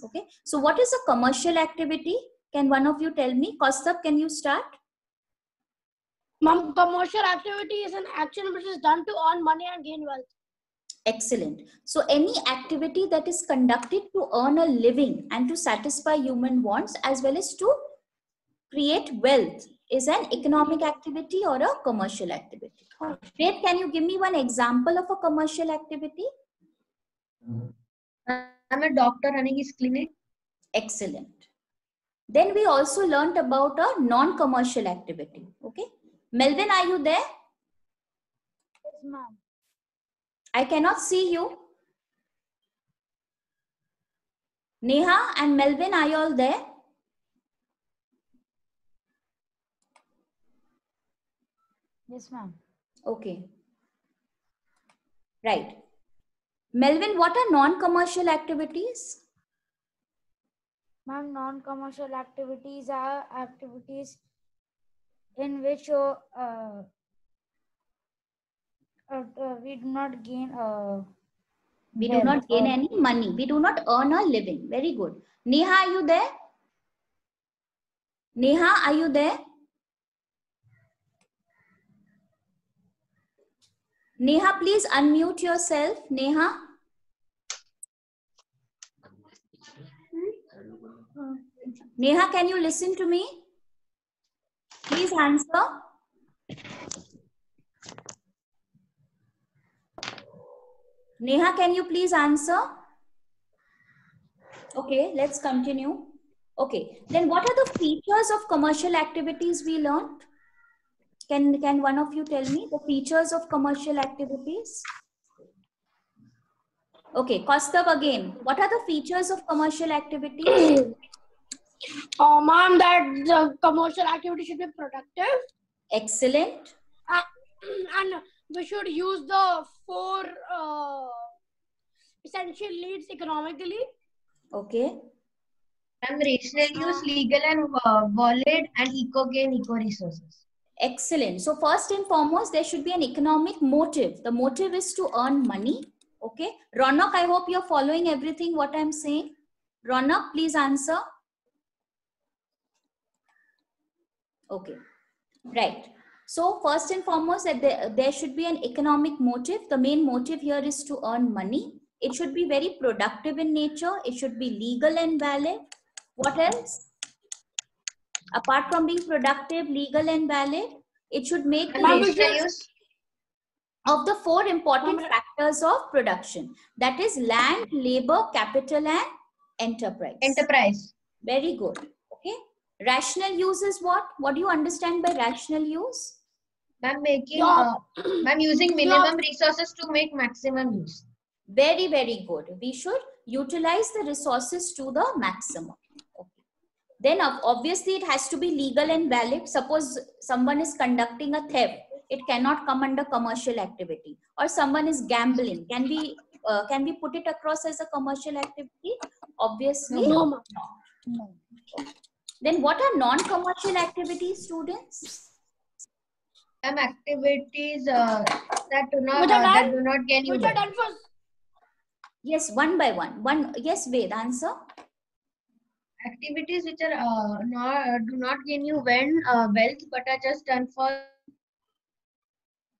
Okay. So what is a commercial activity? Can one of you tell me? Kaustubh, can you start? Ma'am, commercial activity is an action which is done to earn money and gain wealth. Excellent. So any activity that is conducted to earn a living and to satisfy human wants as well as to create wealth is an economic activity or a commercial activity. Wait, can you give me one example of a commercial activity? I'm a doctor running his clinic. Excellent. Then we also learned about a non-commercial activity. Okay. Melvin, are you there? Yes, ma'am. I cannot see you. Neha and Melvin, are you all there? Yes, ma'am. Okay. Right. Melvin, what are non-commercial activities? Ma'am, non-commercial activities are activities in which we do not gain We do not gain any money. We do not earn a living. Very good. Neha, are you there? Neha, are you there? Neha, please unmute yourself. Neha. Neha, can you listen to me? Please answer. Neha, can you please answer? Okay, let's continue. Okay, then what are the features of commercial activities we learned? Can one of you tell me the features of commercial activities? Okay, Kaustubh again. What are the features of commercial activities? Ma'am, that the commercial activity should be productive. Excellent. And we should use the 4 essential needs economically. Okay. I'm rational use, legal and valid, and eco-gain, eco-resources. Excellent. So first and foremost, there should be an economic motive. The motive is to earn money. Okay. Ronak, I hope you're following everything what I'm saying. Ronak, please answer. Okay. Right. So first and foremost, that there should be an economic motive. The main motive here is to earn money. It should be very productive in nature. It should be legal and valid. What else? Apart from being productive, legal and valid, it should make the rational use of the 4 important factors of production. That is land, labor, capital and enterprise. Enterprise. Very good. Okay. Rational use is what? What do you understand by rational use? I'm making, I'm using minimum resources to make maximum use. Very, very good. We should utilize the resources to the maximum. Okay. Then obviously it has to be legal and valid. Suppose someone is conducting a theft, it cannot come under commercial activity. Or someone is gambling. Can we put it across as a commercial activity? Obviously No. not. Then what are non-commercial activities, students? Some activities that do not gain you. Yes, one by one. Yes, Ved, answer. Activities which are do not gain you wealth, but are just done for.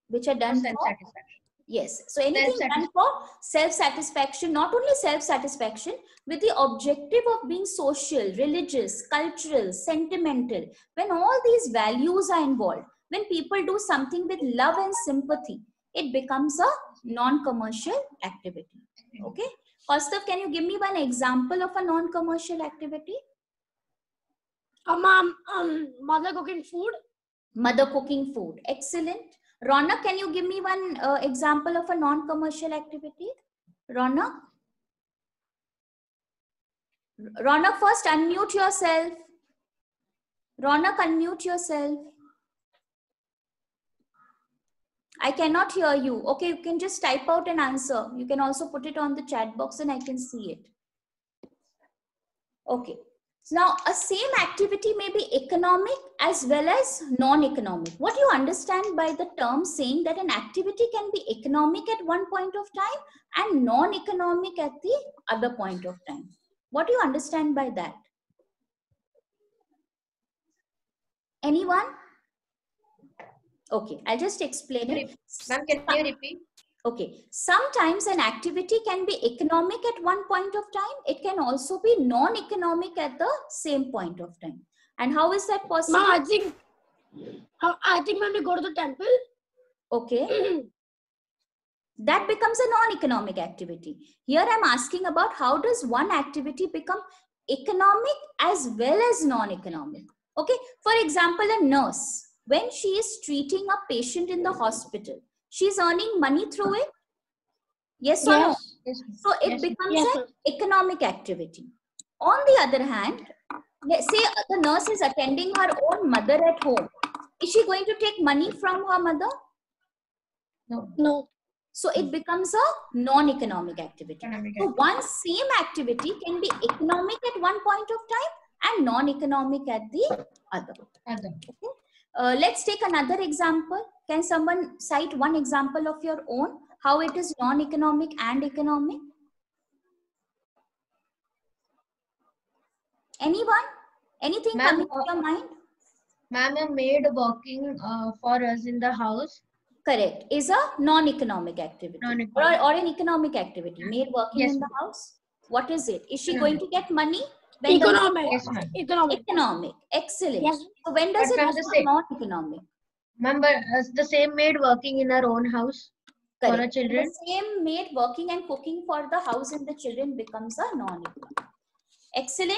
Which are done for self-satisfaction. Yes. So anything done for self-satisfaction, not only self-satisfaction, with the objective of being social, religious, cultural, sentimental. When all these values are involved, when people do something with love and sympathy, it becomes a non-commercial activity. Okay. Kaustubh, can you give me one example of a non-commercial activity? Mother cooking food. Mother cooking food. Excellent. Ronak, can you give me one example of a non-commercial activity? Ronak? Ronak, first unmute yourself. Ronak, unmute yourself. I cannot hear you. Okay, you can just type out an answer. You can also put it on the chat box and I can see it. Okay. Now, a same activity may be economic as well as non-economic. What do you understand by the term saying that an activity can be economic at one point of time and non-economic at the other point of time? What do you understand by that? Anyone? Okay, I'll just explain it. Ma'am, can you repeat? Okay, sometimes an activity can be economic at one point of time. It can also be non-economic at the same point of time. And how is that possible? Ma'am, I think when we go to the temple. Okay. That becomes a non-economic activity. Here I'm asking about how does one activity become economic as well as non-economic. Okay, for example, a nurse, when she is treating a patient in the hospital, she's earning money through it. Yes or no? Yes. So it becomes an economic activity. On the other hand, let's say the nurse is attending her own mother at home. Is she going to take money from her mother? No. So it becomes a non-economic activity. So one same activity can be economic at one point of time and non-economic at the other. Okay? Let's take another example. Can someone cite one example of your own, how it is non-economic and economic? Anyone? Anything coming to your mind? Ma'am, a maid working for us in the house. Correct. Is a non-economic activity or an economic activity. Maid working in the house. What is it? Is she going to get money? When Economic. Yes, ma'am. Economic. Excellent. Yes. So when does But it ma'am, become non-economic? Ma'am, the same maid working in her own house for her Correct. children. The same maid working and cooking for the house and the children becomes a non-economic. Excellent.